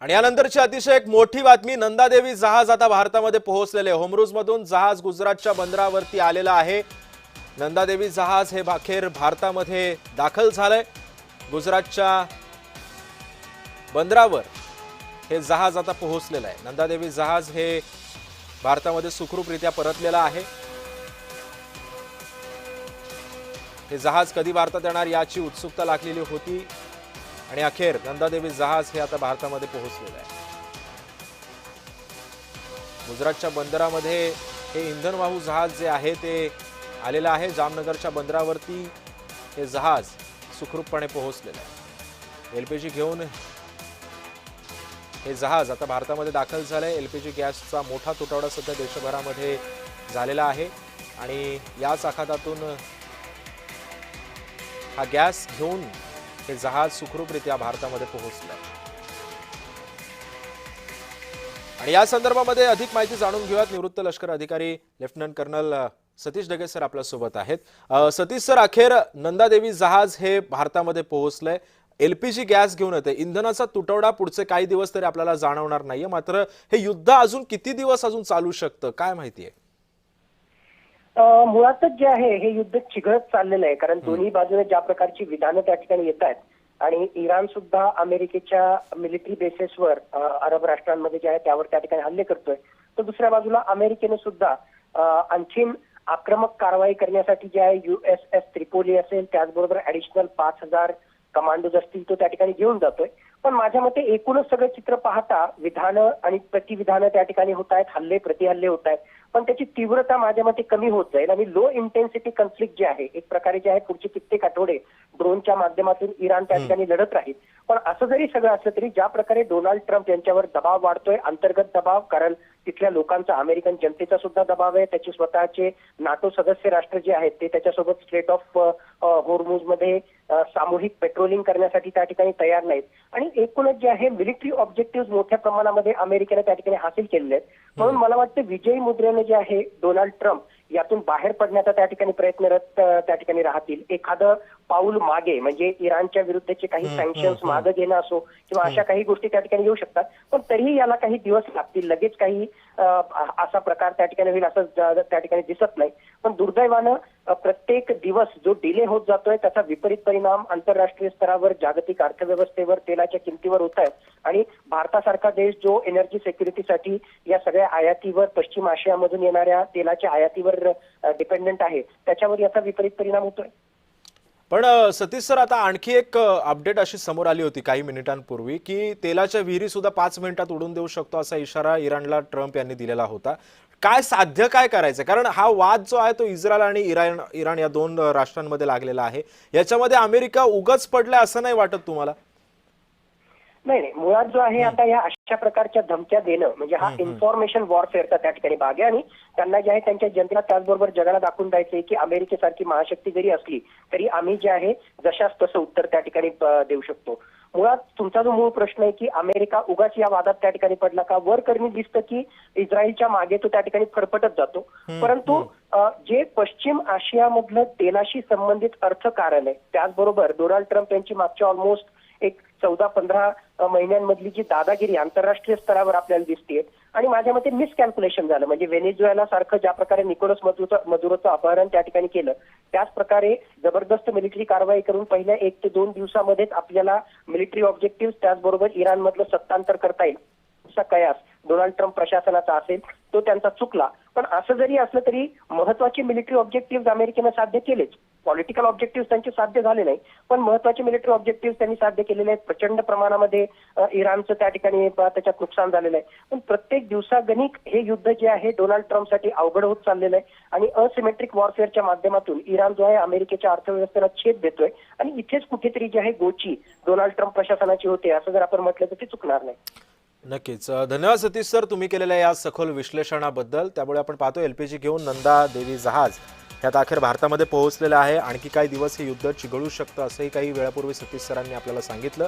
आणि यानंतरची अतिशय एक मोठी बातमी, नंदादेवी जहाज आता भारतामध्ये पोहोचलेले। होमरूज मधून जहाज गुजरातच्या बंदरावरती आलेला आहे। नंदादेवी जहाज हे अखेर भारतामध्ये दाखल झालंय। गुजरातच्या बंदरावर हे जहाज आता पोहोचलेलं आहे। नंदादेवी जहाज हे भारतामध्ये सुखरूपरित्या परतलेलं आहे। हे जहाज कधी भारतात येणार याची उत्सुकता लागलेली होती आणि अखेर नंदादेवी जहाज हे आता भारतामध्ये पोहोचलेलं आहे। गुजरातच्या बंदरामध्ये हे इंधनवाहू जहाज जे आहे ते आलेलं आहे। जामनगरच्या बंदरावरती हे जहाज सुखरूपपणे पोहोचलेलं आहे। एलपीजी घेऊन हे जहाज आता भारतामध्ये दाखल झालंय। एलपीजी गॅसचा मोठा तुटवडा सध्या देशभरामध्ये झालेला आहे आणि याच आखातातून हा गॅस घेऊन हे जहाज सुखरूपरित्या भारतामध्ये पोहोचलं आणि या संदर्भामध्ये अधिक माहिती जाणून घेऊयात। निवृत्त लष्कर अधिकारी lieutenant colonel Satish Dage sir आपल्या सोबत आहेत। सतीश सर, अखेर नंदादेवी जहाज हे भारतामध्ये पोहोचलंय। एलपीजी गॅस घेऊन येते। इंधनाचा तुटवडा पुढचे काही दिवस तरी आपल्याला जाणवणार नाहीये, मात्र हे युद्ध अजून किती दिवस अजून चालू शकतं, काय माहिती आहे? मुळातच जे आहे हे युद्ध चिघळत चाललेलं आहे, कारण दोन्ही बाजूने ज्या प्रकारची विधानं त्या ठिकाणी येत आहेत आणि इराण सुद्धा अमेरिकेच्या मिलिटरी बेसेसवर अरब राष्ट्रांमध्ये जे आहे त्यावर त्या ठिकाणी हल्ले करतोय, तर दुसऱ्या बाजूला अमेरिकेने सुद्धा आणखीन आक्रमक कारवाई करण्यासाठी जे आहे USS त्रिपोली असेल, त्याचबरोबर ऍडिशनल 5000 कमांडोज असतील तो त्या ठिकाणी घेऊन जातोय। पण माझ्या मते एकूणच सगळं चित्र पाहता विधानं आणि प्रतिविधानं त्या ठिकाणी होत आहेत, हल्ले प्रतिहल्ले होत आहेत, पण त्याची तीव्रता माझ्या मते कमी होत जाईल आणि लो इंटेन्सिटी कॉन्फ्लिक्ट जे आहे एक प्रकारे जे आहे पुढचे कित्येक आठवडे ड्रोनच्या माध्यमातून इराण त्या ठिकाणी लढत राहील। पण असं जरी सगळं असलं तरी ज्या प्रकारे डोनाल्ड ट्रम्प यांच्यावर दबाव वाढतोय, अंतर्गत दबाव, कारण तिथल्या लोकांचा अमेरिकन जनतेचा सुद्धा दबाव आहे, त्याचे स्वतःचे नाटो सदस्य राष्ट्र जे आहेत ते त्याच्यासोबत स्ट्रेट ऑफ होर्मुझ मध्ये सामूहिक पेट्रोलिंग करण्यासाठी त्या ठिकाणी तयार नाहीत आणि एकूणच जे आहे मिलिटरी ऑब्जेक्टिव्ह मोठ्या प्रमाणामध्ये अमेरिकेने त्या ठिकाणी हासिल केलेले आहेत। म्हणून मला वाटतं विजयी मुद्रेने जे आहे डोनाल्ड ट्रम्प यातून बाहेर पडण्याचा त्या ठिकाणी प्रयत्नरत त्या ठिकाणी राहतील। एखादं पाऊल मागे म्हणजे इराणच्या विरुद्धचे काही सँक्शन्स मागे घेणं असो किंवा अशा काही गोष्टी त्या ठिकाणी येऊ शकतात, पण तरीही याला काही दिवस लागतील, लगेच काही असा प्रकार त्या ठिकाणी होईल असं त्या ठिकाणी दिसत नाही। पण दुर्दैवानं प्रत्येक दिवस जो डिले होत जातोय त्याचा विपरीत परिणाम आंतरराष्ट्रीय स्तरावर जागतिक अर्थव्यवस्थेवर तेलाच्या किमतीवर होत आहेत आणि भारतासारखा देश जो एनर्जी सिक्युरिटीसाठी या सगळ्या आयातीवर पश्चिम आशियामधून येणाऱ्या तेलाच्या आयातीवर डिपेंडंट आहे त्याच्यावर याचा विपरीत परिणाम होतोय। पण सतीश सर, आता आणखी एक अपडेट अशी समोर आली होती काही मिनिटांपूर्वी की तेलाच्या विहिरी सुद्धा 5 मिनिटात उडून देऊ शकतो असा इशारा इराणला ट्रम्प यांनी दिलेला होता। काय साध्य काय करायचं? कारण हा वाद जो आहे तो इस्रायल आणि इराण या दोन राष्ट्रांमध्ये लागलेला आहे। याच्यामध्ये अमेरिका उगाच पडलाय असं नाही वाटत तुम्हाला? नाही, मुळात जो आहे आता या अशा प्रकारच्या धमक्या देणं म्हणजे हा इन्फॉर्मेशन वॉरफेअरचा त्या ठिकाणी भाग आहे आणि त्यांना जे आहे त्यांच्या जनतेला त्याचबरोबर जगाला दाखवून द्यायचंय की अमेरिकेसारखी महाशक्ती जरी असली तरी आम्ही जे आहे जशास तसं उत्तर त्या ठिकाणी देऊ शकतो। मुळात तुमचा जो मूळ प्रश्न आहे की अमेरिका उगाच या वादात त्या ठिकाणी पडला का, वर करणी दिसतं की इस्रायलच्या मागे तो त्या ठिकाणी फरफटत जातो, परंतु जे पश्चिम आशियामधलं तेलाशी संबंधित अर्थकारण आहे त्याचबरोबर डोनाल्ड ट्रम्प यांची मागच्या ऑलमोस्ट एक 14-15 महिन्यांमधली जी दादागिरी आंतरराष्ट्रीय स्तरावर आपल्याला दिसतेय आणि माझ्या मते मिसकॅल्क्युलेशन झालं, म्हणजे व्हेनेझुएला सारखं ज्या प्रकारे निकोलस मदुरोचं अपहरण त्या ठिकाणी केलं त्याच प्रकारे जबरदस्त मिलिटरी कारवाई करून पहिल्या 1 ते 2 दिवसामध्येच आपल्याला मिलिटरी ऑब्जेक्टिव्ह त्याचबरोबर इराणमधलं सत्तांतर करता येईल असा कयास डोनाल्ड ट्रम्प प्रशासनाचा असेल तो त्यांचा चुकला। पण असं जरी असलं तरी महत्वाचे मिलिटरी ऑब्जेक्टिव्ह अमेरिकेनं साध्य केलेच, पॉलिटिकल ऑब्जेक्टिव्ह त्यांचे साध्य झाले नाही पण महत्वाचे मिलिटरी ऑब्जेक्टिव्ह त्यांनी साध्य केलेले आहेत। प्रचंड प्रमाणामध्ये इराणचं त्या ठिकाणी त्याच्यात नुकसान झालेलं आहे, पण प्रत्येक दिवसागणिक हे युद्ध जे आहे डोनाल्ड ट्रम्पसाठी अवघड होत चाललेलं आहे आणि असिमेट्रिक वॉरफेअरच्या माध्यमातून इराण जो आहे अमेरिकेच्या अर्थव्यवस्थेला छेद देतोय आणि इथेच कुठेतरी जे आहे गोची डोनाल्ड ट्रम्प प्रशासनाची होते असं जर आपण म्हटलं तर ते चुकणार नाही। नक्कीच, धन्यवाद सतीश सर तुम्ही केलेल्या या सखोल विश्लेषणाबद्दल। त्यामुळे आपण पाहतो एलपीजी घेऊन नंदादेवी जहाज यात अखेर भारतामध्ये पोहोचलेलं आहे। आणखी काही दिवस हे युद्ध चिघळू शकतं असंही काही वेळापूर्वी सतीश सरांनी आपल्याला सांगितलं।